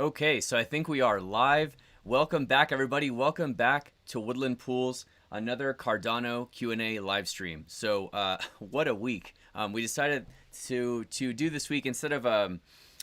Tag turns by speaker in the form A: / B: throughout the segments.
A: Okay, so I think we are live. Welcome back, everybody. Welcome back to Woodland Pools, another Cardano Q&A live stream. So, what a week! We decided to do this week instead of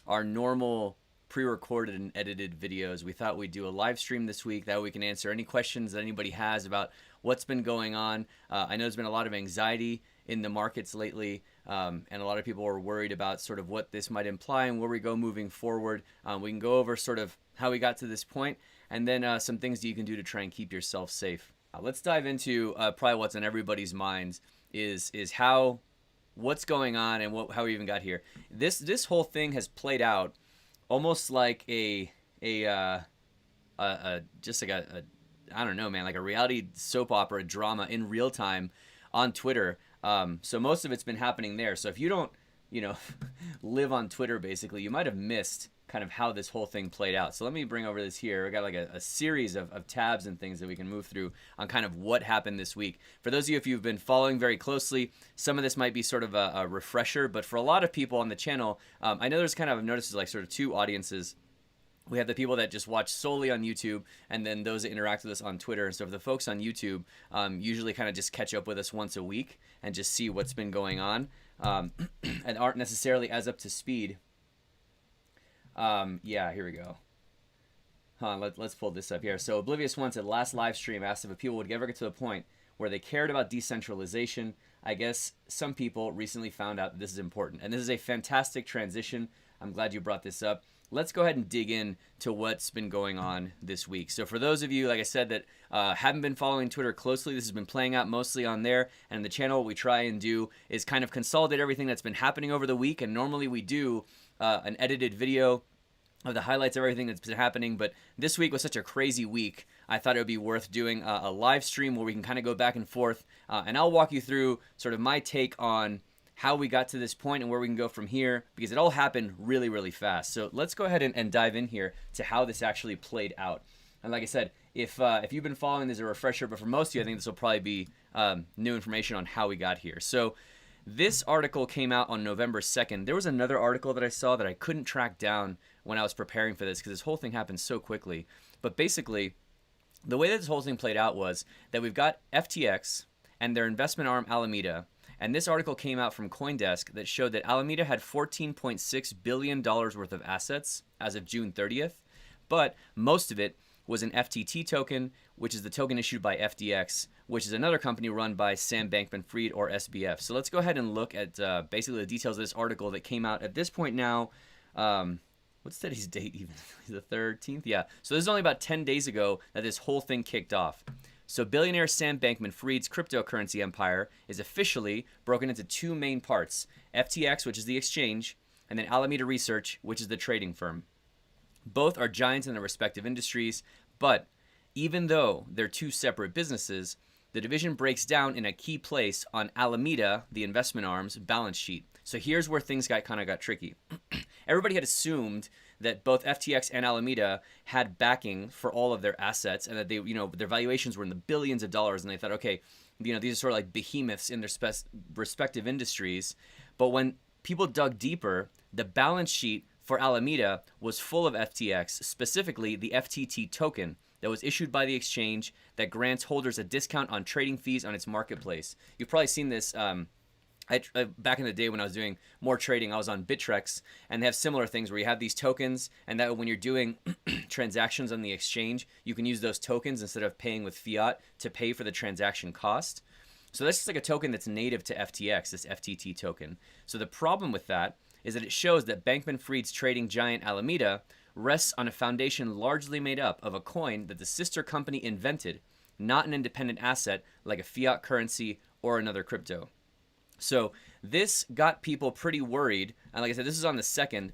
A: our normal pre-recorded and edited videos. We thought we'd do a live stream this week. That way we can answer any questions that anybody has about what's been going on. I know there's been a lot of anxiety in the markets lately, and a lot of people are worried about sort of what this might imply and where we go moving forward. We can go over sort of how we got to this point, and then some things that you can do to try and keep yourself safe. Let's dive into probably what's on everybody's minds is what's going on and how we even got here. This whole thing has played out almost like a just like a I don't know, man, like a reality soap opera drama in real time on Twitter. So most of it's been happening there. So if you don't, live on Twitter, basically, you might have missed kind of how this whole thing played out. So let me bring over this here. We got like a series of tabs and things that we can move through on kind of what happened this week. For those of you, if you've been following very closely, some of this might be sort of a refresher, but for a lot of people on the channel, I know there's kind of, I've noticed like sort of two audiences. We have the people that just watch solely on YouTube, and then those that interact with us on Twitter. So for the folks on YouTube, usually kind of just catch up with us once a week and just see what's been going on, and aren't necessarily as up to speed. Yeah, here we go. Let's pull this up here. So Oblivious One said, last live stream asked if people would ever get to the point where they cared about decentralization. I guess some people recently found out that this is important. And this is a fantastic transition. I'm glad you brought this up. Let's go ahead and dig in to what's been going on this week. So for those of you, like I said, that haven't been following Twitter closely, this has been playing out mostly on there. And the channel, what we try and do is kind of consolidate everything that's been happening over the week. And normally we do an edited video of the highlights of everything that's been happening. But this week was such a crazy week, I thought it would be worth doing a live stream where we can kind of go back and forth. And I'll walk you through sort of my take on how we got to this point and where we can go from here, because it all happened really, really fast. So let's go ahead and dive in here to how this actually played out. And like I said, if you've been following, there's a refresher, but for most of you, I think this will probably be new information on how we got here. So this article came out on November 2nd. There was another article that I saw that I couldn't track down when I was preparing for this because this whole thing happened so quickly. But basically, the way that this whole thing played out was that we've got FTX and their investment arm Alameda. And this article came out from CoinDesk that showed that Alameda had $14.6 billion worth of assets as of June 30th, but most of it was an FTT token, which is the token issued by FTX, which is another company run by Sam Bankman-Fried, or SBF. So let's go ahead and look at basically the details of this article that came out at this point now. What's today's date even? The 13th? Yeah. So this is only about 10 days ago that this whole thing kicked off. So billionaire Sam Bankman-Fried's cryptocurrency empire is officially broken into two main parts: FTX, which is the exchange, and then Alameda Research, which is the trading firm. Both are giants in their respective industries, but even though they're two separate businesses, the division breaks down in a key place on Alameda, the investment arm's balance sheet. So here's where things kind of got tricky. Everybody had assumed that both FTX and Alameda had backing for all of their assets, and that they, their valuations were in the billions of dollars, and they thought, okay, these are sort of like behemoths in their respective industries. But when people dug deeper, the balance sheet for Alameda was full of FTX, specifically the FTT token that was issued by the exchange that grants holders a discount on trading fees on its marketplace. You've probably seen this. Back in the day when I was doing more trading, I was on Bittrex, and they have similar things where you have these tokens, and that when you're doing transactions on the exchange, you can use those tokens instead of paying with fiat to pay for the transaction cost. So that's just like a token that's native to FTX, this FTT token. So the problem with that is that it shows that Bankman-Fried's trading giant Alameda rests on a foundation largely made up of a coin that the sister company invented, not an independent asset like a fiat currency or another crypto. So this got people pretty worried. And like I said, this is on the 2nd.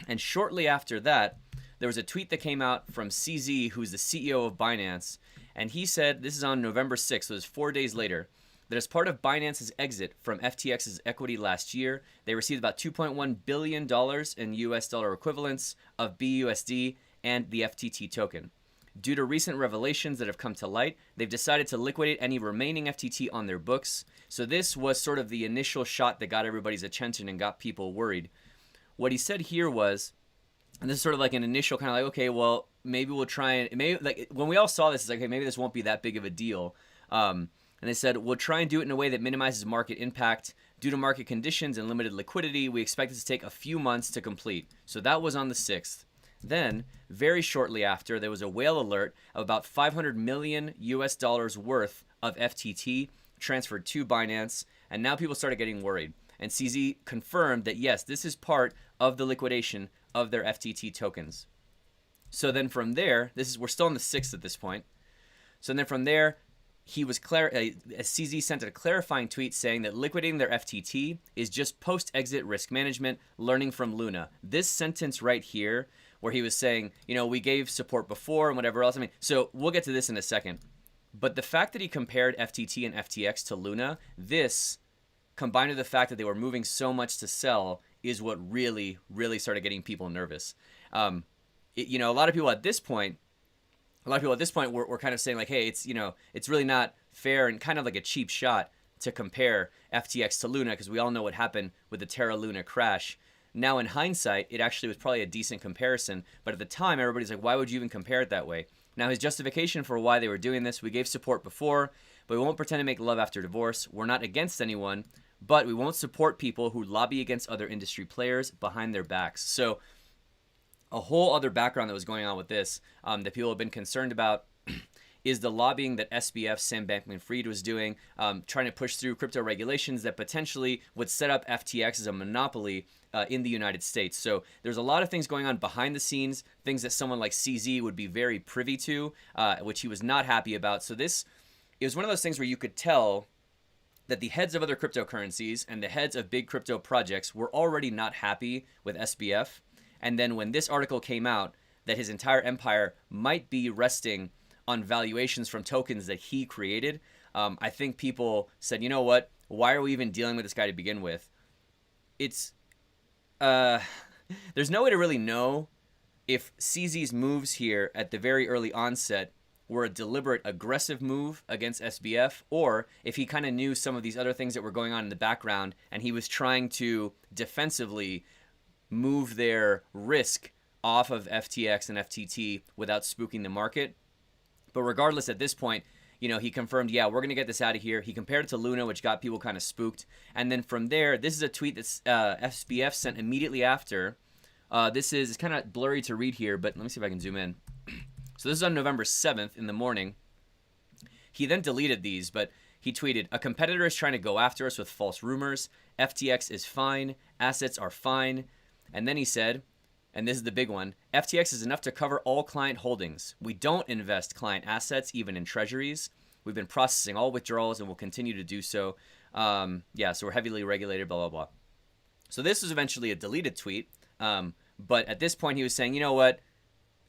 A: And shortly after that, there was a tweet that came out from CZ, who's the CEO of Binance. And he said, this is on November 6th, so it was 4 days later, that as part of Binance's exit from FTX's equity last year, they received about $2.1 billion in US dollar equivalents of BUSD and the FTT token. Due to recent revelations that have come to light, they've decided to liquidate any remaining FTT on their books. So this was sort of the initial shot that got everybody's attention and got people worried. What he said here was And this is sort of like an initial kind of like, okay, well, maybe we'll try and maybe like when we all saw this, it's like, hey, maybe this won't be that big of a deal. And they said, we'll try and do it in a way that minimizes market impact. Due to market conditions and limited liquidity, we expect it to take a few months to complete. So that was on the 6th. Then, very shortly after, there was a whale alert of about 500 million US dollars worth of FTT transferred to Binance. And now people started getting worried. And CZ confirmed that, yes, this is part of the liquidation of their FTT tokens. So then from there, we're still on the 6th at this point. So then from there, CZ sent a clarifying tweet saying that liquidating their FTT is just post-exit risk management, learning from Luna. This sentence right here, where he was saying, we gave support before and whatever else. So we'll get to this in a second. But the fact that he compared FTT and FTX to Luna, this combined with the fact that they were moving so much to sell is what really, really started getting people nervous. A lot of people at this point were kind of saying like, hey, it's really not fair and kind of like a cheap shot to compare FTX to Luna because we all know what happened with the Terra Luna crash. Now in hindsight, it actually was probably a decent comparison, but at the time, everybody's like, why would you even compare it that way? Now his justification for why they were doing this, we gave support before, but we won't pretend to make love after divorce. We're not against anyone, but we won't support people who lobby against other industry players behind their backs. So a whole other background that was going on with this that people have been concerned about is the lobbying that SBF, Sam Bankman-Fried, was doing, trying to push through crypto regulations that potentially would set up FTX as a monopoly in the United States. So there's a lot of things going on behind the scenes, things that someone like CZ would be very privy to, which he was not happy about. So it was one of those things where you could tell that the heads of other cryptocurrencies and the heads of big crypto projects were already not happy with SBF. And then when this article came out that his entire empire might be resting on valuations from tokens that he created, I think people said, you know what? Why are we even dealing with this guy to begin with? There's no way to really know if CZ's moves here at the very early onset were a deliberate aggressive move against SBF, or if he kind of knew some of these other things that were going on in the background and he was trying to defensively move their risk off of FTX and FTT without spooking the market. But regardless, at this point, he confirmed, yeah, we're going to get this out of here. He compared it to Luna, which got people kind of spooked. And then from there, this is a tweet that SBF sent immediately after. It's kind of blurry to read here, but let me see if I can zoom in. So this is on November 7th in the morning. He then deleted these, but he tweeted, a competitor is trying to go after us with false rumors. FTX is fine. Assets are fine. And then he said, and this is the big one, FTX is enough to cover all client holdings. We don't invest client assets, even in treasuries. We've been processing all withdrawals and will continue to do so. So we're heavily regulated, blah, blah, blah. So this was eventually a deleted tweet. But at this point, he was saying, you know what?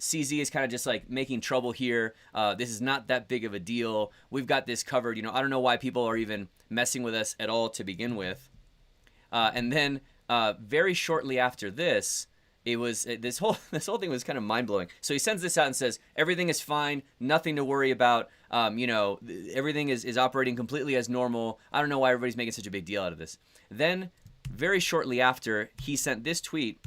A: CZ is kind of just like making trouble here. This is not that big of a deal. We've got this covered. I don't know why people are even messing with us at all to begin with. And then very shortly after this, it was this whole thing was kind of mind blowing. So he sends this out and says everything is fine, nothing to worry about. Everything is operating completely as normal. I don't know why everybody's making such a big deal out of this. Then very shortly after, he sent this tweet.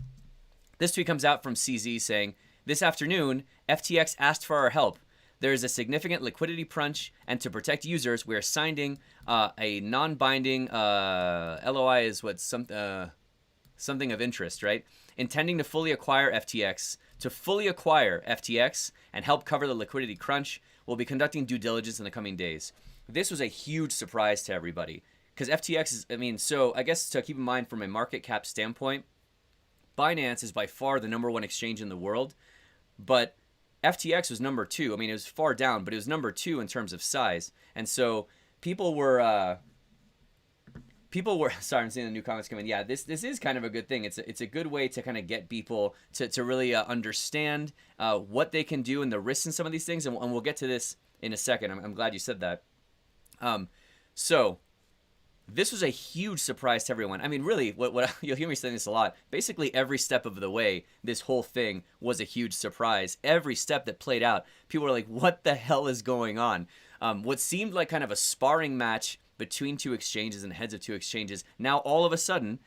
A: This tweet comes out from CZ saying, this afternoon, FTX asked for our help. There is a significant liquidity crunch, and to protect users, we are signing a non-binding LOI is what something of interest, right? Intending to fully acquire FTX. To fully acquire FTX and help cover the liquidity crunch, we'll be conducting due diligence in the coming days. This was a huge surprise to everybody because FTX is, so I guess to keep in mind from a market cap standpoint, Binance is by far the number one exchange in the world, but FTX was number 2. It was far down, but it was number 2 in terms of size. And so people were, sorry, I'm seeing the new comments coming. Yeah, this is kind of a good thing. It's a good way to kind of get people to really understand what they can do and the risks in some of these things. And we'll get to this in a second. I'm glad you said that. So this was a huge surprise to everyone. Really, what you'll hear me saying this a lot. Basically, every step of the way, this whole thing was a huge surprise. Every step that played out, people were like, what the hell is going on? What seemed like kind of a sparring match between two exchanges and heads of two exchanges, now all of a sudden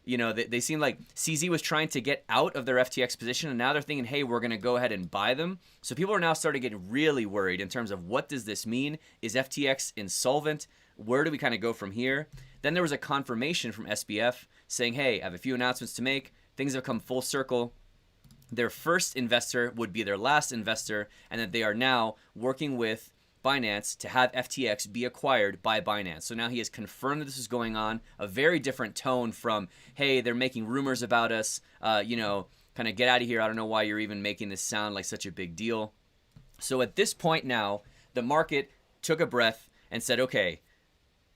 A: They seem like CZ was trying to get out of their FTX position, and now they're thinking, hey, we're going to go ahead and buy them. So people are now starting to get really worried in terms of what does this mean? Is FTX insolvent? Where do we kind of go from here? Then there was a confirmation from SBF saying, hey, I have a few announcements to make. Things have come full circle. Their first investor would be their last investor, and that they are now working with Binance to have FTX be acquired by Binance. So now he has confirmed that this is going on. A very different tone from, hey, they're making rumors about us, kind of get out of here. I don't know why you're even making this sound like such a big deal. So at this point now, the market took a breath and said, okay,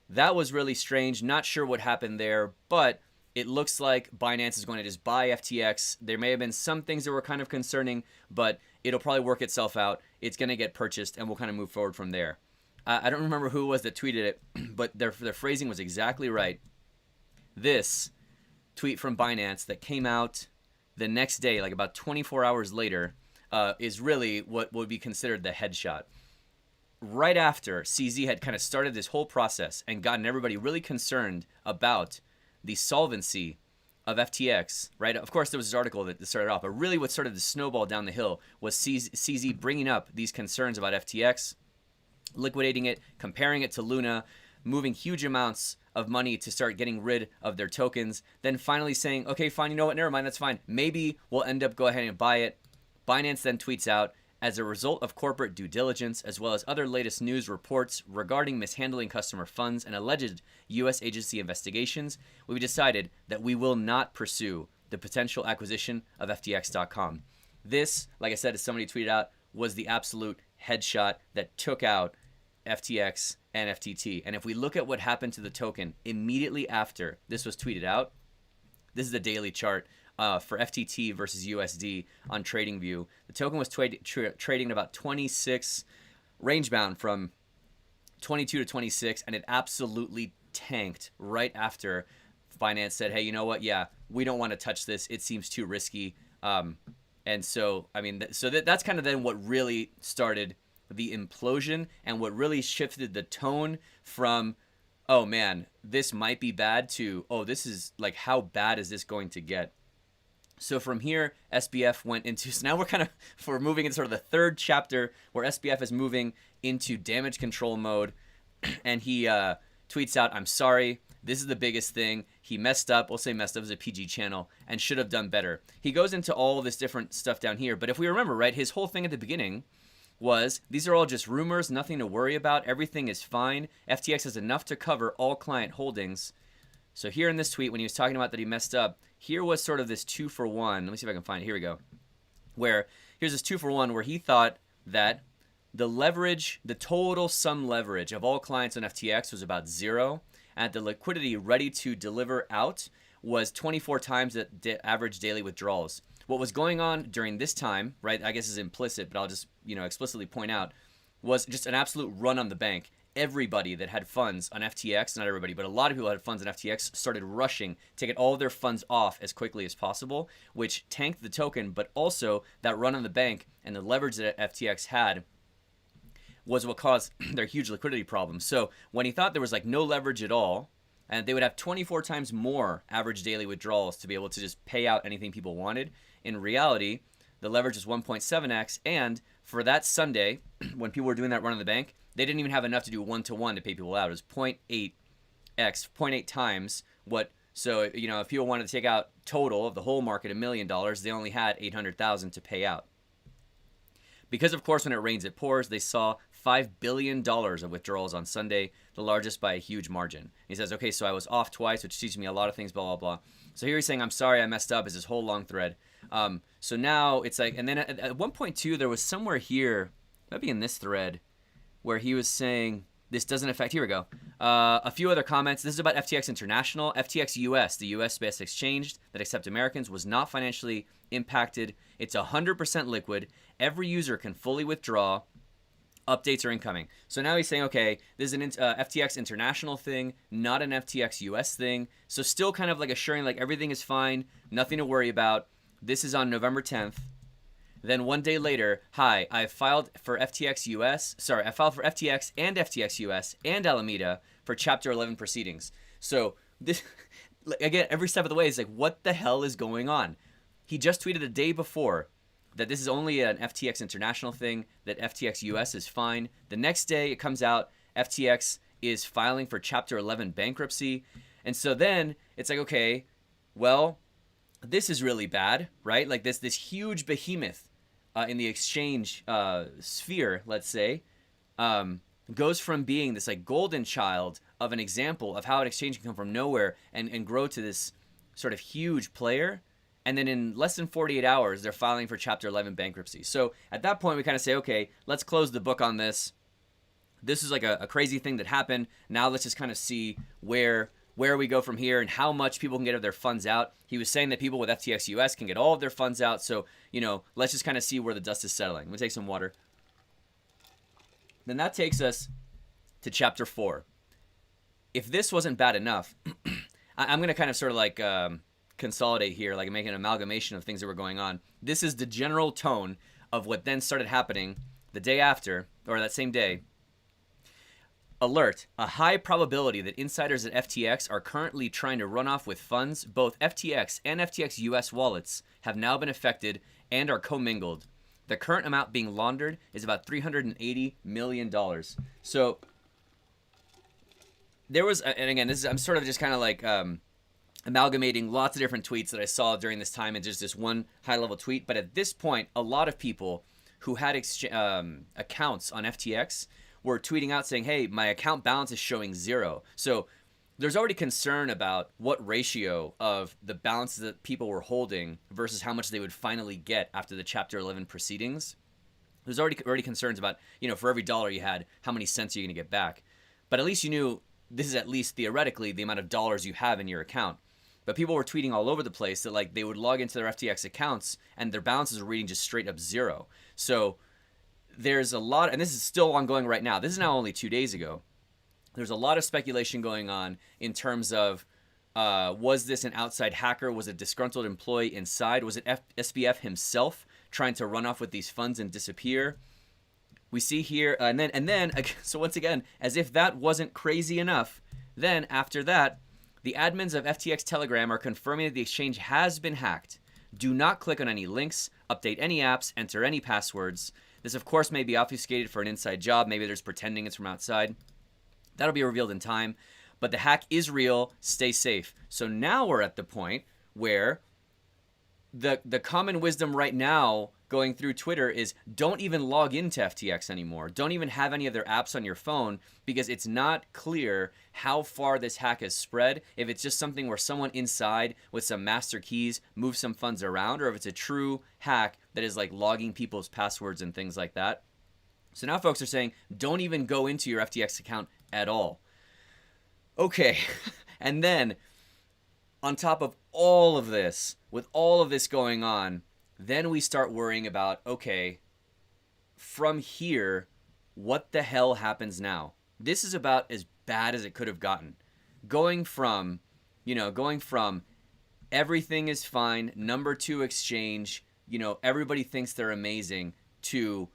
A: that was really strange. Not sure what happened there, but it looks like Binance is going to just buy FTX. There may have been some things that were kind of concerning, but it'll probably work itself out. It's going to get purchased, and we'll kind of move forward from there. I don't remember who it was that tweeted it, but their phrasing was exactly right. This tweet from Binance that came out the next day, like about 24 hours later, is really what would be considered the headshot. Right after CZ had kind of started this whole process and gotten everybody really concerned about the solvency of FTX, right? Of course, there was this article that started off, but really what started the snowball down the hill was CZ bringing up these concerns about FTX, liquidating it, comparing it to Luna, moving huge amounts of money to start getting rid of their tokens, then finally saying, okay, fine, you know what, never mind, that's fine. Maybe we'll end up go ahead and buy it. Binance then tweets out, as a result of corporate due diligence, as well as other latest news reports regarding mishandling customer funds and alleged U.S. agency investigations, we've decided that we will not pursue the potential acquisition of FTX.com. This, like I said, as somebody tweeted out, was the absolute headshot that took out FTX and FTT. And if we look at what happened to the token immediately after this was tweeted out, this is the daily chart. For FTT versus USD on TradingView. The token was trading at about 26, range bound from 22 to 26, and it absolutely tanked right after Binance said, hey, you know what? Yeah, we don't want to touch this. It seems too risky. And so, I mean, that's kind of then what really started the implosion and what really shifted the tone from, oh man, this might be bad to, oh, this is like, how bad is this going to get? So from here, SBF went into, so now we're moving into sort of the third chapter where SBF is moving into damage control mode, and he tweets out, I'm sorry, this is the biggest thing. He messed up, we'll say messed up, as a PG channel, and should have done better. He goes into all this different stuff down here, but if we remember, right, his whole thing at the beginning was, these are all just rumors, nothing to worry about, everything is fine, FTX has enough to cover all client holdings. So here in this tweet, when he was talking about that he messed up, here was sort of this 2-for-1. Let me see if I can find it. Here we go. Where here's this 2-for-1 where he thought that the leverage, the total sum leverage of all clients on FTX was about 0, and the liquidity ready to deliver out was 24 times the average daily withdrawals. What was going on during this time, right, I guess is implicit, but I'll just, explicitly point out, was just an absolute run on the bank. Everybody that had funds on FTX, not everybody, but a lot of people that had funds on FTX started rushing to get all of their funds off as quickly as possible, which tanked the token, but also that run on the bank and the leverage that FTX had was what caused their huge liquidity problems. So when he thought there was like no leverage at all, and they would have 24 times more average daily withdrawals to be able to just pay out anything people wanted, in reality, the leverage is 1.7x, and for that Sunday, when people were doing that run on the bank, they didn't even have enough to do 1-to-1 to pay people out. It was 0.8x, 0.8 times what. So, if people wanted to take out total of the whole market $1 million, they only had $800,000 to pay out. Because, of course, when it rains, it pours, they saw $5 billion of withdrawals on Sunday, the largest by a huge margin. He says, okay, so I was off twice, which teaches me a lot of things, blah, blah, blah. So here he's saying, I'm sorry, I messed up, is this whole long thread. So now it's like, and then at 1.2, there was somewhere here, maybe in this thread, where he was saying, this doesn't affect, here we go. A few other comments. This is about FTX International. FTX US, the US-based exchange that accepts Americans, was not financially impacted. It's 100% liquid. Every user can fully withdraw. Updates are incoming. So now he's saying, okay, this is an FTX International thing, not an FTX US thing. So still kind of like assuring like everything is fine, nothing to worry about. This is on November 10th. Then one day later, hi, I filed for FTX US. Sorry, I filed for FTX and FTX US and Alameda for Chapter 11 proceedings. So this, again, every step of the way is like, what the hell is going on? He just tweeted a day before that this is only an FTX international thing, that FTX US is fine. The next day it comes out, FTX is filing for Chapter 11 bankruptcy. And so then it's like, okay, well, this is really bad, right? Like this huge behemoth in the exchange sphere, let's say, goes from being this like golden child of an example of how an exchange can come from nowhere and grow to this sort of huge player. And then in less than 48 hours, they're filing for Chapter 11 bankruptcy. So at that point, we kind of say, okay, let's close the book on this. This is like a crazy thing that happened. Now let's just kind of see where we go from here and how much people can get of their funds out. He was saying that people with FTX US can get all of their funds out. So, let's just kind of see where the dust is settling. I'm going to take some water. Then that takes us to Chapter 4. If this wasn't bad enough, I'm going to kind of sort of like consolidate here, like make an amalgamation of things that were going on. This is the general tone of what then started happening the day after, or that same day. Alert, a high probability that insiders at FTX are currently trying to run off with funds. Both FTX and FTX US wallets have now been affected and are commingled. The current amount being laundered is about $380 million. So there was, and again, I'm sort of just kind of like amalgamating lots of different tweets that I saw during this time in just this one high-level tweet. But at this point, a lot of people who had accounts on FTX were tweeting out saying, hey, my account balance is showing 0. So there's already concern about what ratio of the balances that people were holding versus how much they would finally get after the Chapter 11 proceedings. There's already concerns about, for every dollar you had, how many cents are you going to get back? But at least you knew this is at least theoretically the amount of dollars you have in your account. But people were tweeting all over the place that like they would log into their FTX accounts and their balances were reading just straight up 0. So there's a lot, and this is still ongoing right now. This is now only 2 days ago. There's a lot of speculation going on in terms of was this an outside hacker? Was it a disgruntled employee inside? Was it SBF himself trying to run off with these funds and disappear? We see here, and then so once again, as if that wasn't crazy enough, then after that, the admins of FTX Telegram are confirming that the exchange has been hacked. Do not click on any links, update any apps, enter any passwords. This, of course, may be obfuscated for an inside job. Maybe there's pretending it's from outside. That'll be revealed in time. But the hack is real. Stay safe. So now we're at the point where the common wisdom right now going through Twitter is don't even log into FTX anymore. Don't even have any of their apps on your phone because it's not clear how far this hack has spread. If it's just something where someone inside with some master keys moves some funds around, or if it's a true hack that is like logging people's passwords and things like that. So now folks are saying don't even go into your FTX account at all. Okay, and then on top of all of this, with all of this going on, then we start worrying about, okay, from here, what the hell happens now? This is about as bad as it could have gotten. Going from everything is fine, number 2 exchange, everybody thinks they're amazing, to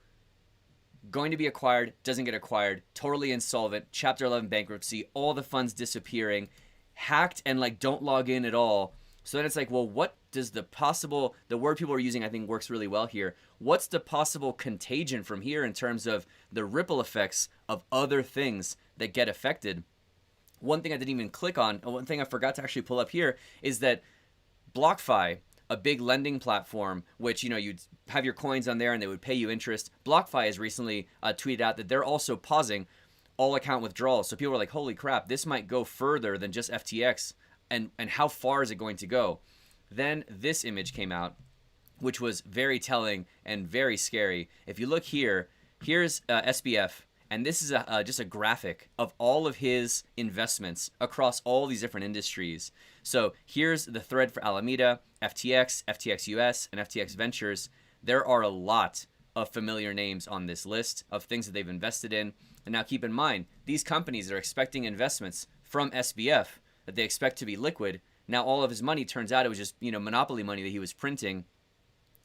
A: going to be acquired, doesn't get acquired, totally insolvent, Chapter 11 bankruptcy, all the funds disappearing, hacked and like don't log in at all. So then it's like, well, what does the word people are using I think works really well here. What's the possible contagion from here in terms of the ripple effects of other things that get affected? One thing I didn't even click on, one thing I forgot to actually pull up here is that BlockFi, a big lending platform, which, you'd have your coins on there and they would pay you interest. BlockFi has recently tweeted out that they're also pausing all account withdrawals. So people are like, holy crap, this might go further than just FTX. And how far is it going to go? Then this image came out, which was very telling and very scary. If you look here, here's SBF, and this is just a graphic of all of his investments across all these different industries. So here's the thread for Alameda, FTX, FTX US, and FTX Ventures. There are a lot of familiar names on this list of things that they've invested in. And now keep in mind, these companies are expecting investments from SBF that they expect to be liquid. Now all of his money, turns out it was just, monopoly money that he was printing.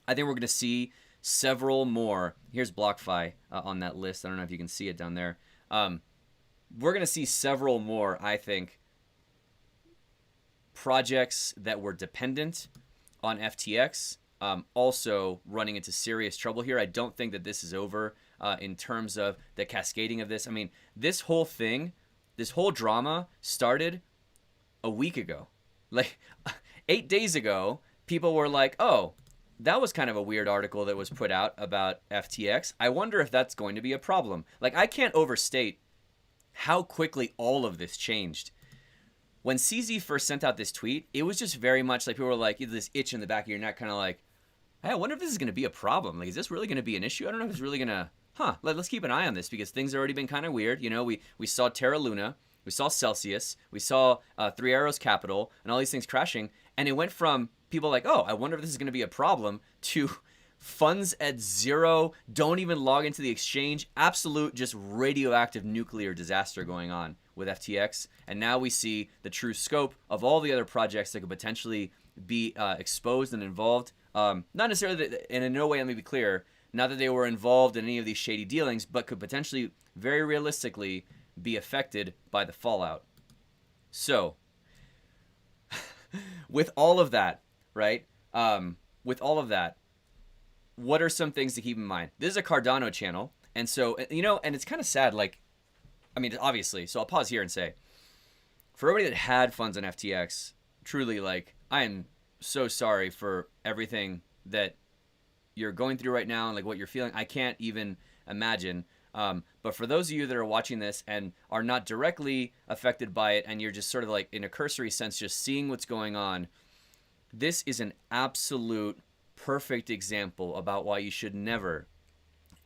A: I think we're going to see several more. Here's BlockFi on that list. I don't know if you can see it down there. We're going to see several more, I think, projects that were dependent on FTX also running into serious trouble here. I don't think that this is over in terms of the cascading of this. I mean, this whole thing, this whole drama started a week ago. Like 8 days ago, people were like, oh, that was kind of a weird article that was put out about FTX. I wonder if that's going to be a problem. Like, I can't overstate how quickly all of this changed. When CZ first sent out this tweet, it was just very much like people were like, this itch in the back of your neck, kind of like, hey, I wonder if this is going to be a problem. Like, is this really going to be an issue? I don't know if it's really going to, let's keep an eye on this because things have already been kind of weird. You know, we saw Terra Luna, we saw Celsius, we saw Three Arrows Capital, and all these things crashing. And it went from people like, oh, I wonder if this is going to be a problem, to funds at zero, don't even log into the exchange, absolute just radioactive nuclear disaster going on with FTX. And now we see the true scope of all the other projects that could potentially be exposed and involved. Not necessarily, and in no way, let me be clear, not that they were involved in any of these shady dealings, but could potentially, very realistically, be affected by the fallout. So, with all of that, right? With all of that, what are some things to keep in mind? This is a Cardano channel, and so, you know, and it's kind of sad, like, I mean, obviously, so I'll pause here and say, for everybody that had funds on FTX, truly, like, I am so sorry for everything that you're going through right now and, like, what you're feeling. I can't even imagine. But for those of you that are watching this and are not directly affected by it, and you're just sort of like, in a cursory sense, just seeing what's going on, this is an absolute perfect example about why you should never,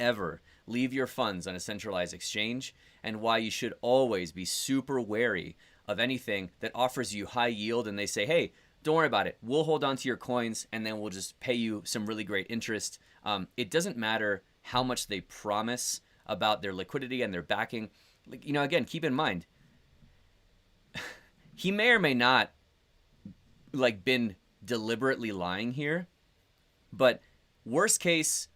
A: ever leave your funds on a centralized exchange, and why you should always be super wary of anything that offers you high yield and they say, hey, don't worry about it, we'll hold on to your coins and then we'll just pay you some really great interest. It doesn't matter how much they promise about their liquidity and their backing. Like, you know, again, keep in mind, he may or may not like been deliberately lying here, but worst case,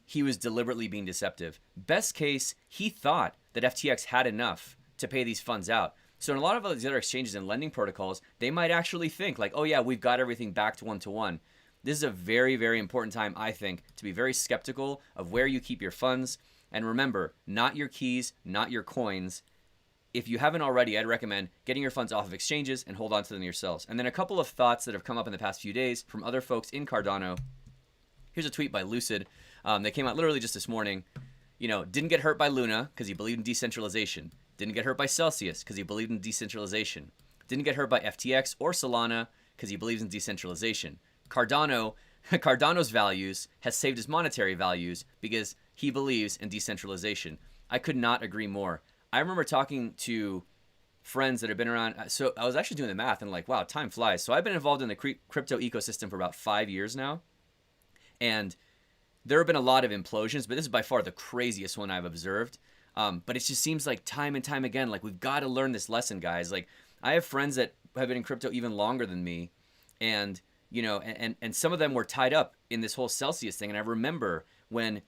A: he was deliberately being deceptive. Best case, he thought that FTX had enough to pay these funds out. So in a lot of these other exchanges and lending protocols, they might actually think like, oh yeah, we've got everything backed one-to-one. This is a very, very important time, I think, to be very skeptical of where you keep your funds. And remember, not your keys, not your coins. If you haven't already, I'd recommend getting your funds off of exchanges and hold on to them yourselves. And then a couple of thoughts that have come up in the past few days from other folks in Cardano. Here's a tweet by Lucid. They came out literally just this morning. You know, didn't get hurt by Luna because he believed in decentralization. Didn't get hurt by Celsius because he believed in decentralization. Didn't get hurt by FTX or Solana because he believes in decentralization. Cardano's values has saved his monetary values because he believes in decentralization. I could not agree more. I remember talking to friends that have been around. So I was actually doing the math and like, wow, time flies. So I've been involved in the crypto ecosystem for about 5 years now. And there have been a lot of implosions, but this is by far the craziest one I've observed. But it just seems like time and time again, like we've got to learn this lesson, guys. Like I have friends that have been in crypto even longer than me. And, you know, and some of them were tied up in this whole Celsius thing. And I remember when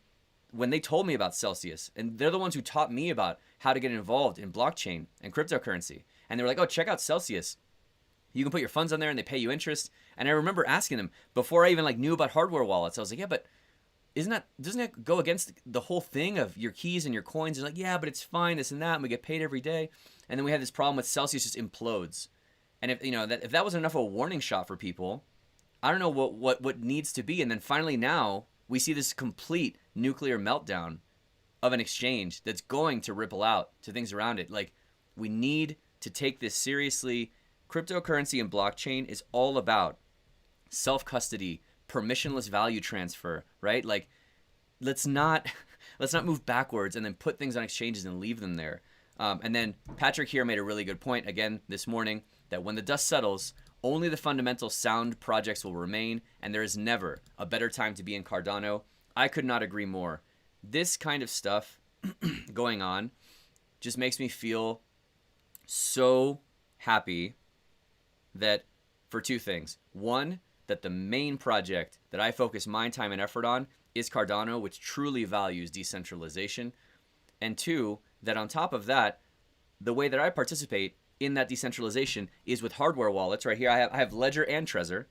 A: they told me about Celsius, and they're the ones who taught me about how to get involved in blockchain and cryptocurrency. And they were like, oh, check out Celsius. You can put your funds on there and they pay you interest. And I remember asking them before I even like knew about hardware wallets. I was like, yeah, but doesn't it go against the whole thing of your keys and your coins? They're like, yeah, but it's fine, this and that, and we get paid every day. And then we had this problem with Celsius just implodes. And if that wasn't enough of a warning shot for people, I don't know what needs to be. And then finally now we see this complete nuclear meltdown of an exchange that's going to ripple out to things around it. Like, we need to take this seriously. Cryptocurrency and blockchain is all about self-custody, permissionless value transfer, right? Like, let's not move backwards and then put things on exchanges and leave them there. And then Patrick here made a really good point again this morning that when the dust settles, only the fundamental sound projects will remain, and there is never a better time to be in Cardano. I could not agree more. This kind of stuff going on just makes me feel so happy that for two things. One, that the main project that I focus my time and effort on is Cardano, which truly values decentralization. And two, that on top of that, the way that I participate in that decentralization is with hardware wallets. Right here, I have Ledger and Trezor.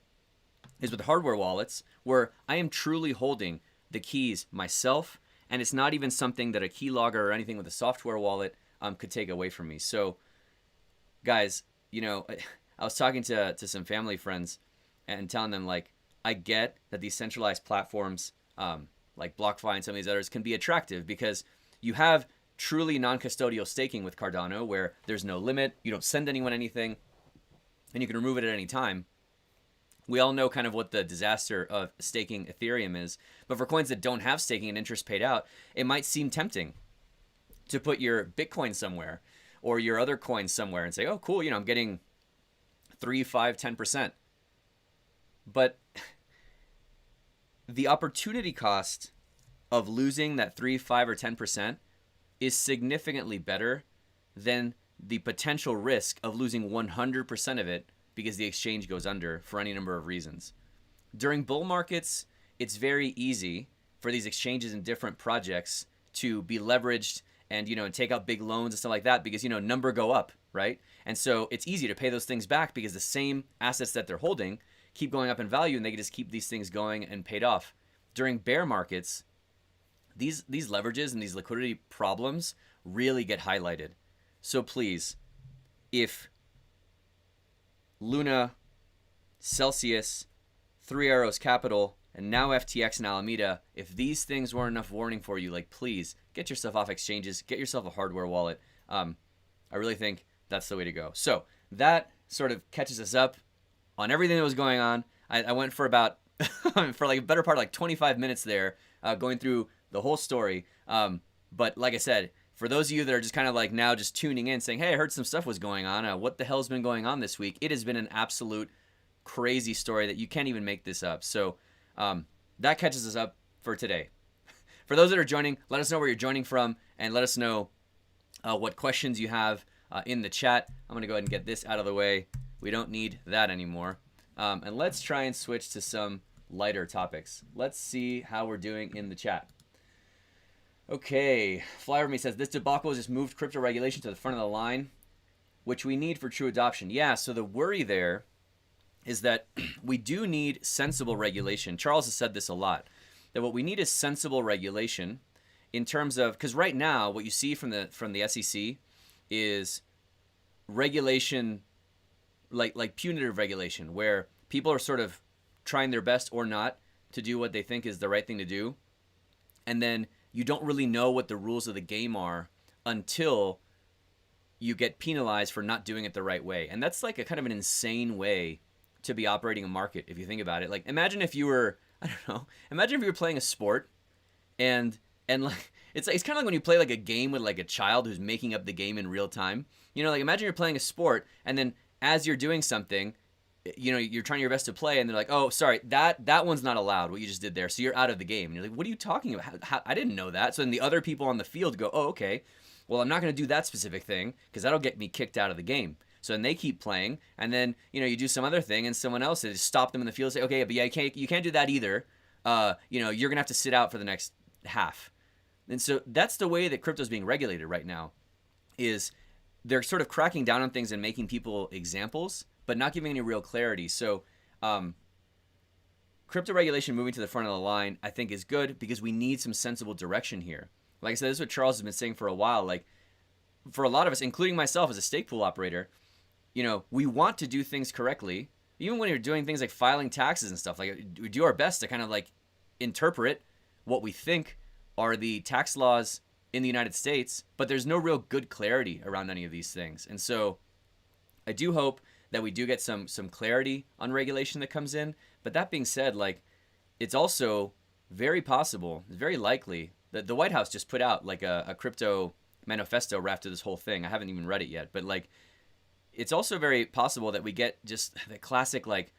A: Is with hardware wallets where I am truly holding the keys myself, and it's not even something that a keylogger or anything with a software wallet could take away from me. So, guys, you know, I was talking to some family friends and telling them, like, I get that these centralized platforms like BlockFi and some of these others can be attractive because you have truly non-custodial staking with Cardano where there's no limit, you don't send anyone anything, and you can remove it at any time. We all know kind of what the disaster of staking Ethereum is, but for coins that don't have staking and interest paid out, it might seem tempting to put your Bitcoin somewhere or your other coins somewhere and say, oh, cool, you know, I'm getting 3, 5, 10%. But the opportunity cost of losing that 3, 5, or 10% is significantly better than the potential risk of losing 100% of it because the exchange goes under for any number of reasons. During bull markets, it's very easy for these exchanges and different projects to be leveraged and, you know, and take out big loans and stuff like that because, you know, number go up, right? And so it's easy to pay those things back because the same assets that they're holding keep going up in value and they can just keep these things going and paid off. During bear markets, these leverages and these liquidity problems really get highlighted. So please, if Luna, Celsius, Three Arrows Capital, and now FTX and Alameda, if these things weren't enough warning for you, like, please get yourself off exchanges, get yourself a hardware wallet. I really think that's the way to go. So that sort of catches us up on everything that was going on. I went for about, for like a better part of like 25 minutes there, going through the whole story. But like I said, for those of you that are just kind of like now just tuning in saying, hey, I heard some stuff was going on. What the hell's been going on this week? It has been an absolute crazy story that you can't even make this up. So that catches us up for today. For those that are joining, let us know where you're joining from and let us know what questions you have in the chat. I'm going to go ahead and get this out of the way. We don't need that anymore. And let's try and switch to some lighter topics. Let's see how we're doing in the chat. Okay, Fly Over Me says, this debacle has just moved crypto regulation to the front of the line, which we need for true adoption. Yeah, so the worry there is that we do need sensible regulation. Charles has said this a lot, that what we need is sensible regulation in terms of, because right now what you see from the SEC is regulation, like punitive regulation, where people are sort of trying their best or not to do what they think is the right thing to do, and then you don't really know what the rules of the game are until you get penalized for not doing it the right way. And that's like a kind of an insane way to be operating a market if you think about it. Like, imagine if you were, I don't know, imagine if you were playing a sport and like it's kind of like when you play like a game with like a child who's making up the game in real time. You know, like imagine you're playing a sport and then as you're doing something, you know, you're trying your best to play and they're like, oh, sorry, that one's not allowed, what you just did there. So you're out of the game. And you're like, what are you talking about? How, I didn't know that. So then the other people on the field go, oh, okay, well, I'm not going to do that specific thing because that'll get me kicked out of the game. So then they keep playing. And then, you know, you do some other thing and someone else has stopped them in the field and say, okay, but yeah, you can't do that either. You know, you're going to have to sit out for the next half. And so that's the way that crypto is being regulated right now, is they're sort of cracking down on things and making people examples, but not giving any real clarity. So crypto regulation moving to the front of the line, I think, is good because we need some sensible direction here. Like I said, this is what Charles has been saying for a while. Like, for a lot of us, including myself as a stake pool operator, you know, we want to do things correctly. Even when you're doing things like filing taxes and stuff, like we do our best to kind of like interpret what we think are the tax laws in the United States, but there's no real good clarity around any of these things. And so I do hope that we do get some clarity on regulation that comes in. But that being said, like, it's also very possible, very likely that the White House just put out like a crypto manifesto right after this whole thing. I haven't even read it yet, but like, it's also very possible that we get just the classic like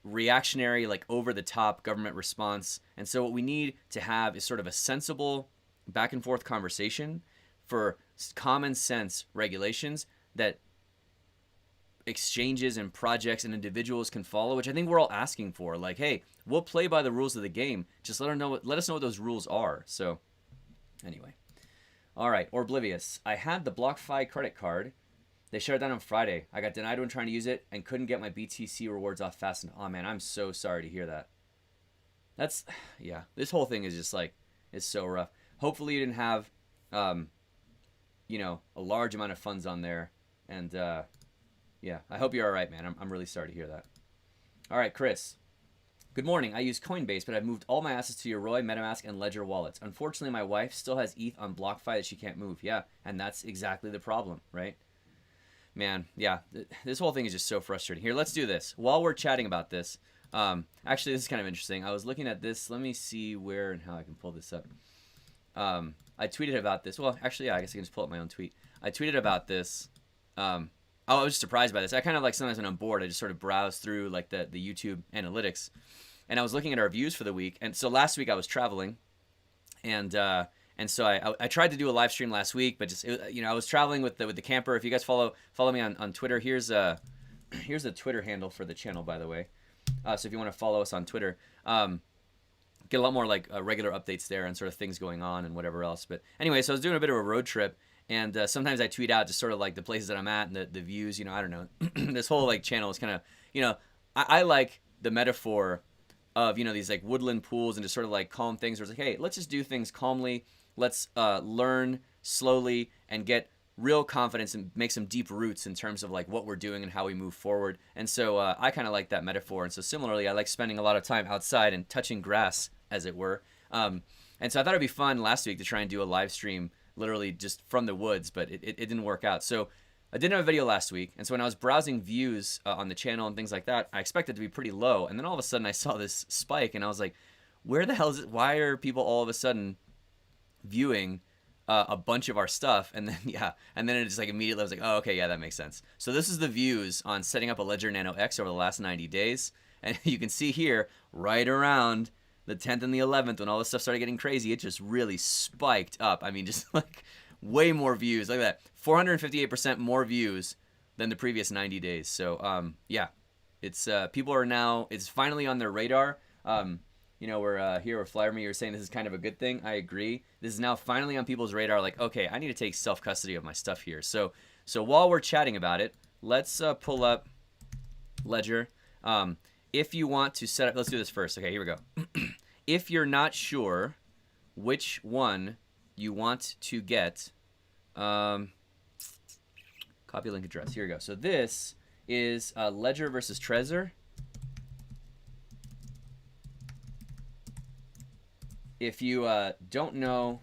A: reactionary, like over the top government response. And so what we need to have is sort of a sensible back and forth conversation for common sense regulations that exchanges and projects and individuals can follow, which I think we're all asking for. Like, hey, we'll play by the rules of the game. Just let us know what those rules are. So anyway. All right, Orblivious. I had the BlockFi credit card They shut it down on Friday. I got denied when trying to use it and couldn't get my BTC rewards off fast enough. Oh man, I'm so sorry to hear that. That's, yeah, this whole thing is just like, it's so rough. Hopefully you didn't have, you know, a large amount of funds on there. And yeah, I hope you're all right, man. I'm really sorry to hear that. All right, Chris. Good morning. I use Coinbase, but I've moved all my assets to Yoroi, MetaMask, and Ledger wallets. Unfortunately, my wife still has ETH on BlockFi that she can't move. Yeah, and that's exactly the problem, right? Man, yeah, this whole thing is just so frustrating. Here, let's do this. While we're chatting about this, actually, this is kind of interesting. I was looking at this. Let me see where and how I can pull this up. I tweeted about this. Well, actually, yeah, I guess I can just pull up my own tweet. I tweeted about this. I was just surprised by this. I kind of like sometimes when I'm bored, I just sort of browse through like the YouTube analytics. And I was looking at our views for the week. And so last week I was traveling. And so I tried to do a live stream last week, but just, you know, I was traveling with the camper. If you guys follow me on Twitter, here's a Twitter handle for the channel, by the way. So if you want to follow us on Twitter, get a lot more like regular updates there and sort of things going on and whatever else. But anyway, so I was doing a bit of a road trip, and sometimes I tweet out just sort of like the places that I'm at and the views. You know, I don't know. This whole like channel is kind of, you know, I like the metaphor of, you know, these like woodland pools and just sort of like calm things. Where it's like, hey, let's just do things calmly. Let's learn slowly and get real confidence and make some deep roots in terms of like what we're doing and how we move forward. And so I kind of like that metaphor. And so similarly, I like spending a lot of time outside and touching grass, as it were. And so I thought it'd be fun last week to try and do a live stream literally just from the woods, but it didn't work out. So I didn't have a video last week. And so when I was browsing views on the channel and things like that, I expected it to be pretty low. And then all of a sudden I saw this spike and I was like, where the hell is it? Why are people all of a sudden viewing a bunch of our stuff? And then, yeah, and then it just like immediately I was like, oh, okay, yeah, that makes sense. So this is the views on setting up a Ledger Nano X over the last 90 days. And you can see here, right around the 10th and the 11th, when all this stuff started getting crazy, it just really spiked up. I mean, just like way more views. Look at that, 458% more views than the previous 90 days. So yeah, it's people are now, it's finally on their radar. You know, we're here with Flyer Me, you're saying this is kind of a good thing. I agree. This is now finally on people's radar, like, okay, I need to take self-custody of my stuff here. So while we're chatting about it, let's pull up Ledger. If you want to set up, let's do this first. Okay, here we go. If you're not sure which one you want to get, copy link address. Here we go. So this is Ledger versus Trezor. If you don't know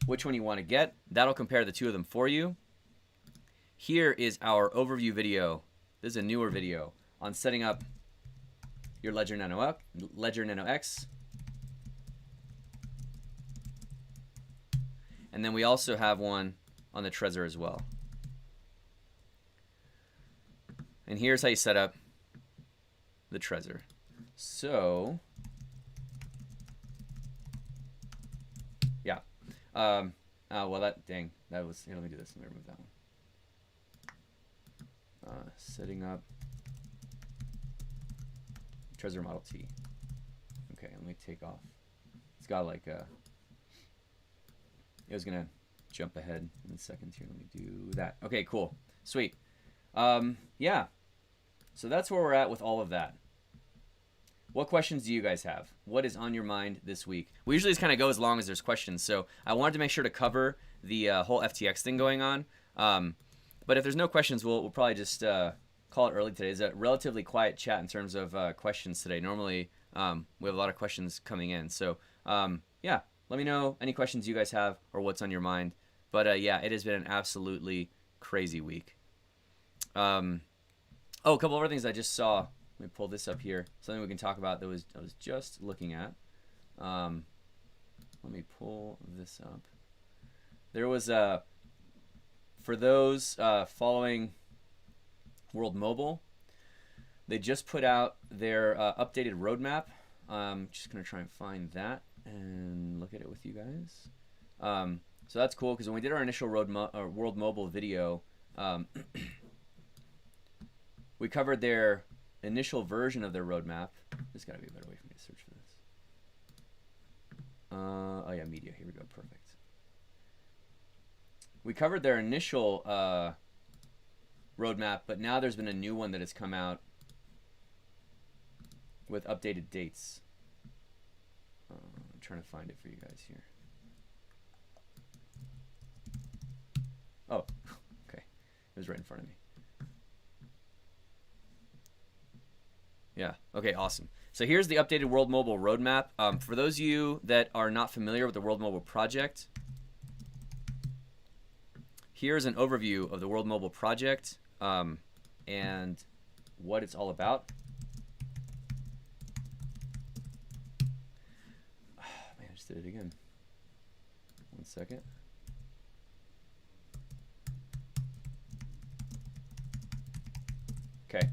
A: which one you want to get, that'll compare the two of them for you. Here is our overview video. This is a newer video on setting up your Ledger Nano X. And then we also have one on the Trezor as well. And here's how you set up the Trezor. So yeah. Well, that was, here, let me do this. Let me remove that one. Setting up Trezor Model T. Okay, let me take off. It's got like a, it was gonna jump ahead in seconds here. Let me do that. Okay, cool, sweet. Yeah, so that's where we're at with all of that. What questions do you guys have? What is on your mind this week? We usually just kind of go as long as there's questions, so I wanted to make sure to cover the whole FTX thing going on. But if there's no questions, we'll probably just call it early today. It's a relatively quiet chat in terms of questions today. Normally, we have a lot of questions coming in. So, yeah, let me know any questions you guys have or what's on your mind. But, yeah, it has been an absolutely crazy week. Oh, a couple of other things I just saw. Let me pull this up here. Something we can talk about that I was just looking at. Let me pull this up. There was, for those following World Mobile, they just put out their updated roadmap. Just gonna try and find that and look at it with you guys. So that's cool because when we did our initial World Mobile video, we covered their initial version of their roadmap. There's got to be a better way for me to search for this. Oh yeah, media. Here we go. Perfect. We covered their initial roadmap, but now there's been a new one that has come out with updated dates. I'm trying to find it for you guys here. Oh, okay. It was right in front of me. Yeah, okay, awesome. So here's the updated World Mobile roadmap. For those of you that are not familiar with the World Mobile project, here's an overview of the World Mobile project and what it's all about. Man, I just did it again. One second. Okay.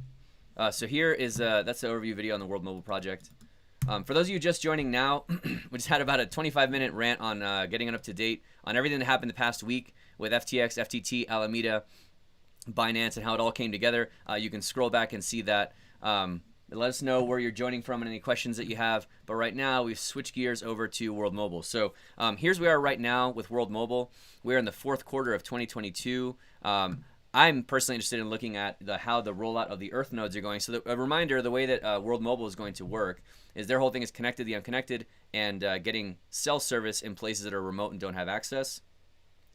A: So here is that's the overview video on the World Mobile project. For those of you just joining now, we just had about a 25-minute rant on getting up to date on everything that happened the past week with FTX, FTT, Alameda, Binance, and how it all came together. You can scroll back and see that. Let us know where you're joining from and any questions that you have. But right now, we've switched gears over to World Mobile. So here's where we are right now with World Mobile. We're in the fourth quarter of 2022. I'm personally interested in looking at how the rollout of the Earth nodes are going. So a reminder, the way that World Mobile is going to work is their whole thing is connect to the unconnected and getting cell service in places that are remote and don't have access.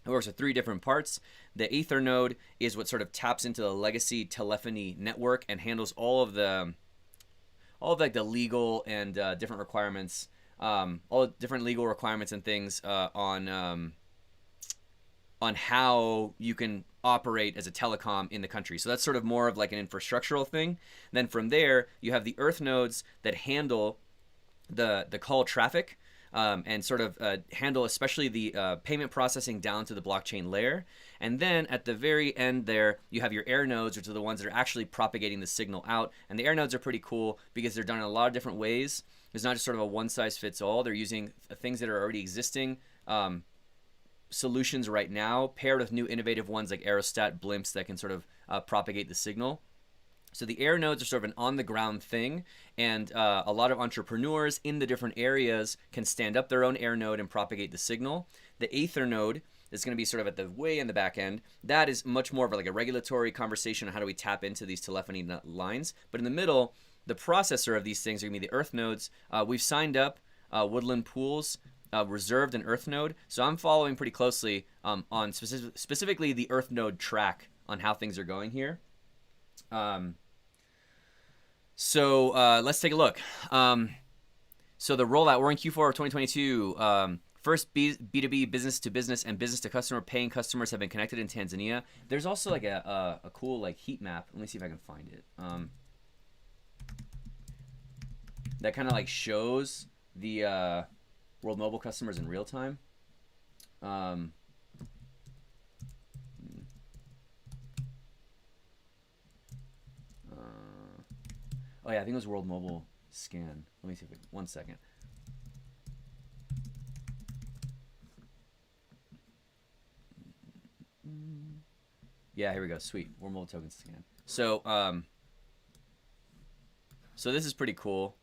A: It works with 3 different parts. The Ether node is what sort of taps into the legacy telephony network and handles all of like the legal and different requirements, all different legal requirements and things on how you can operate as a telecom in the country. So that's sort of more of like an infrastructural thing. Then from there, you have the Earth nodes that handle the call traffic and sort of handle especially the payment processing down to the blockchain layer. And then at the very end there, you have your air nodes, which are the ones that are actually propagating the signal out. And the air nodes are pretty cool because they're done in a lot of different ways. It's not just sort of a one-size-fits-all. They're using things that are already existing solutions right now, paired with new innovative ones like aerostat blimps that can sort of propagate the signal. So the air nodes are sort of an on-the-ground thing, and a lot of entrepreneurs in the different areas can stand up their own air node and propagate the signal. The Ether node is going to be sort of at the way in the back end. That is much more of like a regulatory conversation on how do we tap into these telephony lines. But in the middle, the processor of these things are going to be the Earth nodes. We've signed up Woodland Pools, reserved an Earth node. So I'm following pretty closely on specifically the Earth node track on how things are going here. So let's take a look. So the rollout, we're in Q4 of 2022. First B2B business to business and business to customer paying customers have been connected in Tanzania. There's also like a cool like heat map. Let me see if I can find it. That kind of like shows the World Mobile customers in real time. Oh yeah, I think it was World Mobile scan. Let me see if one second. Yeah, here we go. Sweet. World Mobile token scan. So so this is pretty cool.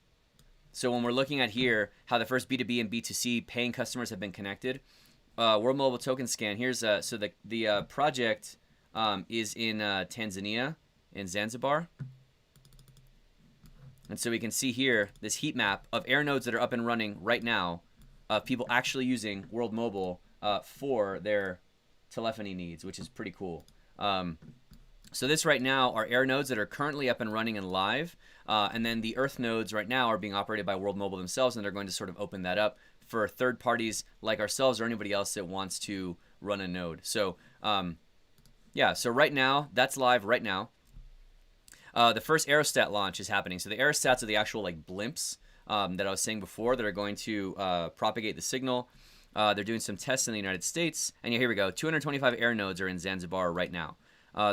A: So when we're looking at here how the first B2B and B2C paying customers have been connected, World Mobile token scan. Here's so the project is in Tanzania, in Zanzibar. And so we can see here this heat map of air nodes that are up and running right now of people actually using World Mobile for their telephony needs, which is pretty cool. So this right now are air nodes that are currently up and running and live. And then the Earth nodes right now are being operated by World Mobile themselves, and they're going to sort of open that up for third parties like ourselves or anybody else that wants to run a node. So yeah, so right now, that's live right now. The first aerostat launch is happening. So the aerostats are the actual like blimps that I was saying before that are going to propagate the signal. They're doing some tests in the United States. And yeah, here we go. 225 air nodes are in Zanzibar right now.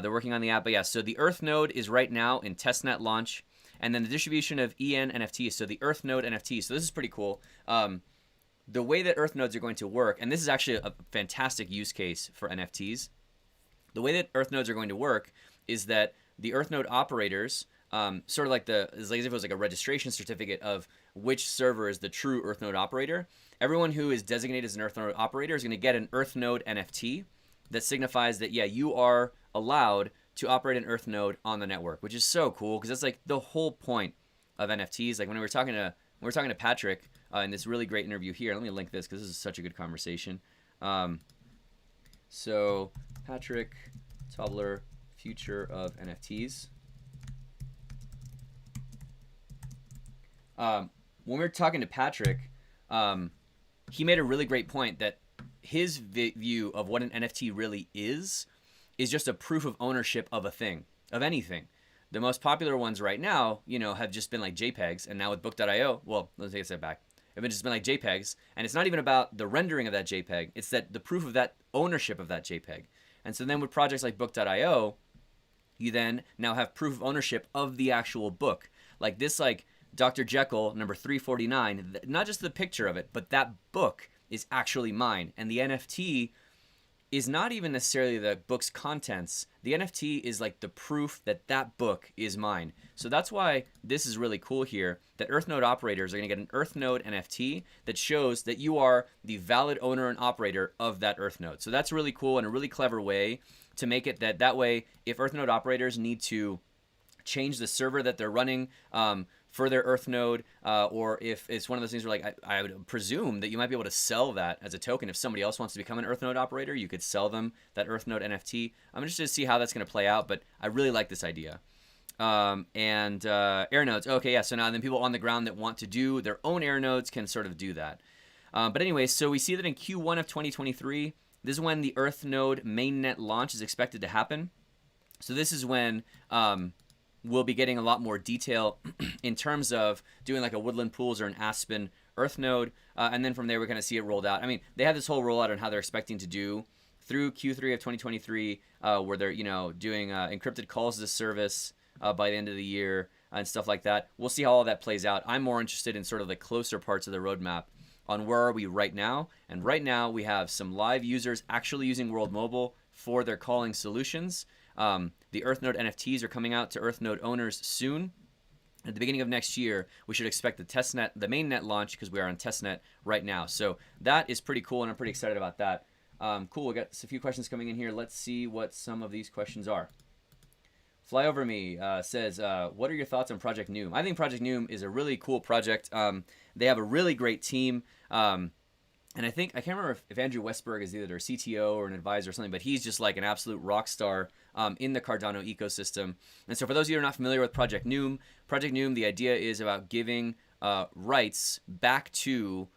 A: They're working on the app. But yeah, so the Earth node is right now in testnet launch. And then the distribution of EN NFTs. So the Earth node NFTs. So this is pretty cool. The way that Earth nodes are going to work, and this is actually a fantastic use case for NFTs. The way that Earth nodes are going to work is that the Earth node operators, sort of like it's like as if it was like a registration certificate of which server is the true Earth node operator. Everyone who is designated as an Earth node operator is going to get an Earth node NFT that signifies that, yeah, you are allowed to operate an Earth node on the network, which is so cool because that's like the whole point of NFTs. Like when we were talking to Patrick in this really great interview here. Let me link this because this is such a good conversation. So Patrick Tobler, future of NFTs. When we were talking to Patrick, he made a really great point that his view of what an NFT really is just a proof of ownership of a thing, of anything. The most popular ones right now, have just been like JPEGs, and now with Book.io, well, let's take a step back. It's just been like JPEGs, and it's not even about the rendering of that JPEG. It's that the proof of that ownership of that JPEG. And so then with projects like Book.io, you then now have proof of ownership of the actual book. Like this, like Dr. Jekyll, number 349, not just the picture of it, but that book is actually mine. And the NFT is not even necessarily the book's contents. The NFT is like the proof that that book is mine. So that's why this is really cool here, that Earthnode operators are going to get an Earthnode NFT that shows that you are the valid owner and operator of that Earthnode. So that's really cool and a really clever way to make it that way if Earthnode operators need to change the server that they're running for their Earthnode, or if it's one of those things where, like, I would presume that you might be able to sell that as a token. If somebody else wants to become an Earthnode operator, you could sell them that Earthnode NFT. I'm interested to see how that's going to play out, but I really like this idea. And air nodes. Okay, yeah, so now then people on the ground that want to do their own air nodes can sort of do that. But anyway, so we see that in Q1 of 2023, this is when the Earthnode mainnet launch is expected to happen. So this is when we'll be getting a lot more detail in terms of doing like a Woodland Pools or an Aspen Earthnode. And then from there, we're going to see it rolled out. I mean, they have this whole rollout on how they're expecting to do through Q3 of 2023, where they're, doing encrypted calls as a service by the end of the year and stuff like that. We'll see how all that plays out. I'm more interested in sort of the closer parts of the roadmap on where are we right now. And right now, we have some live users actually using World Mobile for their calling solutions. The Earthnode NFTs are coming out to Earthnode owners soon. At the beginning of next year, we should expect the testnet, the mainnet launch, because we are on testnet right now. So that is pretty cool, and I'm pretty excited about that. Cool, we got a few questions coming in here. Let's see what some of these questions are. Fly Over Me says, what are your thoughts on Project Noom? I think Project Noom is a really cool project. They have a really great team. And I can't remember if Andrew Westberg is either a CTO or an advisor or something, but he's just like an absolute rock star in the Cardano ecosystem. And so for those of you who are not familiar with Project Noom, the idea is about giving rights back to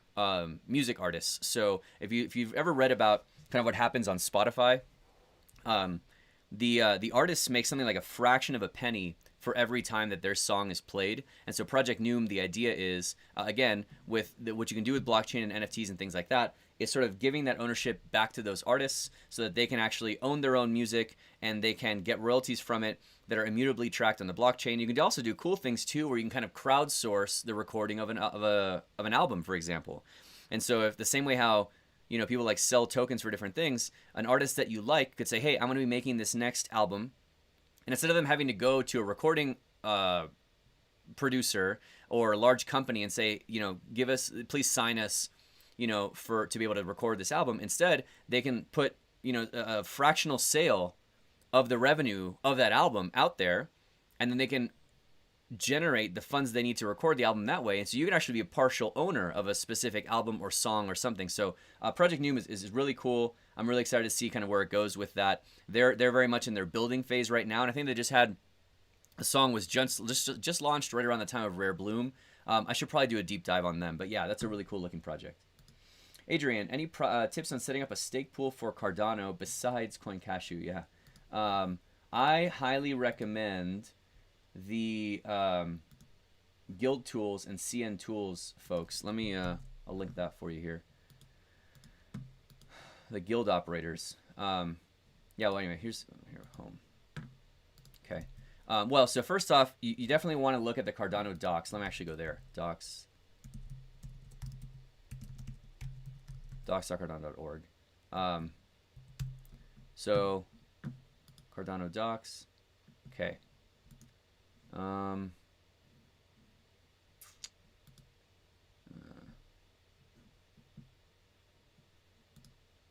A: music artists. So if you've ever read about kind of what happens on Spotify, the artists make something like a fraction of a penny for every time that their song is played. And so Project Noom, the idea is, again, with what you can do with blockchain and NFTs and things like that, is sort of giving that ownership back to those artists so that they can actually own their own music and they can get royalties from it that are immutably tracked on the blockchain. You can also do cool things too, where you can kind of crowdsource the recording of an album, for example. And so if the same way how people like sell tokens for different things, an artist that you like could say, hey, I'm going to be making this next album. And instead of them having to go to a recording producer or a large company and say, please sign us, to be able to record this album. Instead, they can put, a fractional sale of the revenue of that album out there, and then they can generate the funds they need to record the album that way. And so you can actually be a partial owner of a specific album or song or something. So Project Noom is really cool. I'm really excited to see kind of where it goes with that. They're very much in their building phase right now, and I think they just had a song was just launched right around the time of Rare Bloom. I should probably do a deep dive on them, but yeah, that's a really cool looking project. Adrian, any tips on setting up a stake pool for Cardano besides CoinCashew? Yeah, I highly recommend the Guild Tools and CN Tools folks. Let me I'll link that for you here. The guild operators. Yeah, well, anyway, here, home. Okay. Well, so first off, you definitely want to look at the Cardano docs. Let me actually go there. docs.cardano.org. So, Cardano docs. Okay.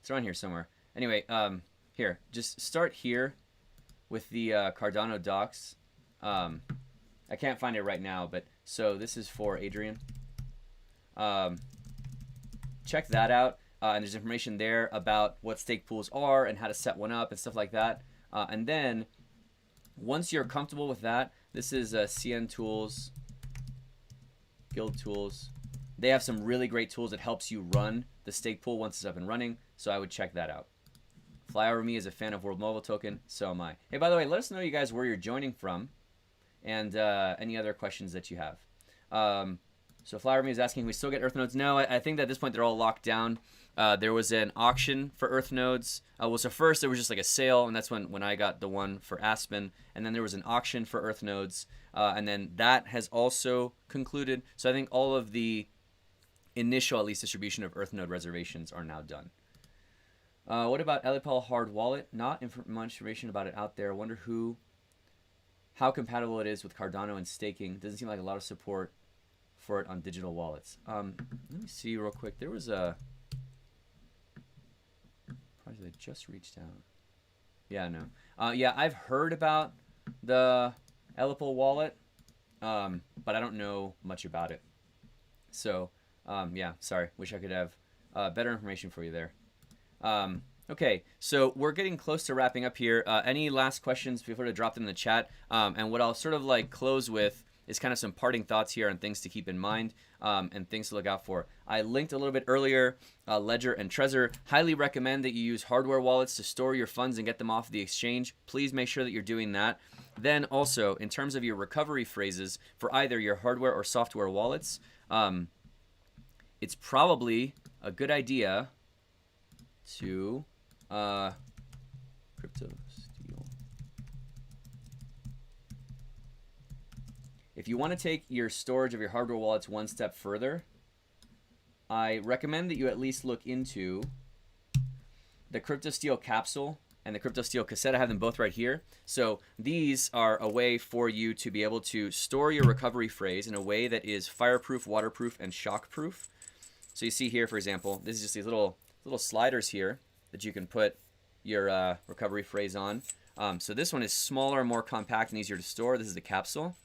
A: It's around here somewhere. Anyway, here, just start here with the Cardano docs. I can't find it right now, but so this is for Adrian. Check that out. And there's information there about what stake pools are and how to set one up and stuff like that. And then once you're comfortable with that, this is CN Tools, Guild Tools. They have some really great tools that helps you run the stake pool once it's up and running. So I would check that out. FlyOverMe is a fan of World Mobile Token. So am I. Hey, by the way, let us know, you guys, where you're joining from and any other questions that you have. So FlyOverMe is asking, can we still get Earth nodes? No, I think that at this point they're all locked down. There was an auction for Earth nodes. So first there was just like a sale, and that's when I got the one for ASPEN. And then there was an auction for Earth nodes. And then that has also concluded. So I think all of the initial, at least, distribution of Earth node reservations are now done. What about LPL hard wallet? Not much information about it out there. I wonder how compatible it is with Cardano and staking. Doesn't seem like a lot of support for it on digital wallets. Let me see real quick. There was a project that just reached out. Yeah, no. Yeah, I've heard about the LPL wallet, but I don't know much about it. So, yeah, sorry. Wish I could have better information for you there. Okay, so we're getting close to wrapping up here. Any last questions, feel free to drop them in the chat. And what I'll sort of like close with is kind of some parting thoughts here on things to keep in mind and things to look out for. I linked a little bit earlier, Ledger and Trezor. Highly recommend that you use hardware wallets to store your funds and get them off the exchange. Please make sure that you're doing that. Then also, in terms of your recovery phrases for either your hardware or software wallets, it's probably a good idea to crypto steal. If you want to take your storage of your hardware wallets one step further, I recommend that you at least look into the CryptoSteel capsule and the CryptoSteel cassette. I have them both right here. So these are a way for you to be able to store your recovery phrase in a way that is fireproof, waterproof, and shockproof. So you see here, for example, this is just these little sliders here that you can put your recovery phrase on. So this one is smaller, more compact, and easier to store. This is the capsule.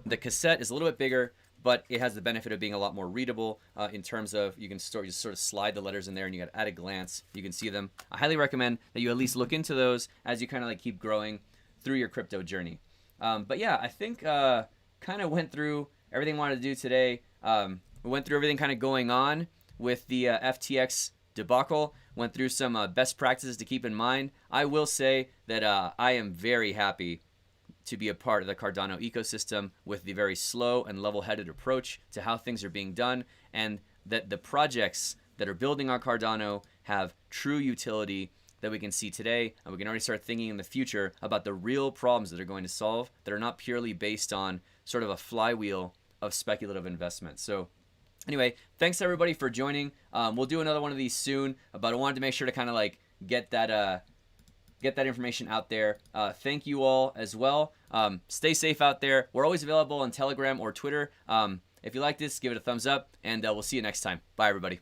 A: The cassette is a little bit bigger, but it has the benefit of being a lot more readable in terms of you can store, just sort of slide the letters in there, and you got at a glance you can see them. I highly recommend that you at least look into those as you kind of like keep growing through your crypto journey. But yeah, I think kind of went through everything I wanted to do today. We went through everything kind of going on with the FTX debacle, went through some best practices to keep in mind. I will say that I am very happy to be a part of the Cardano ecosystem with the very slow and level-headed approach to how things are being done, and that the projects that are building on Cardano have true utility that we can see today, and we can already start thinking in the future about the real problems that are going to solve that are not purely based on sort of a flywheel of speculative investment. So anyway, thanks everybody for joining. We'll do another one of these soon, but I wanted to make sure to kind of like get that information out there. Thank you all as well. Stay safe out there. We're always available on Telegram or Twitter. If you like this, give it a thumbs up, and we'll see you next time. Bye, everybody.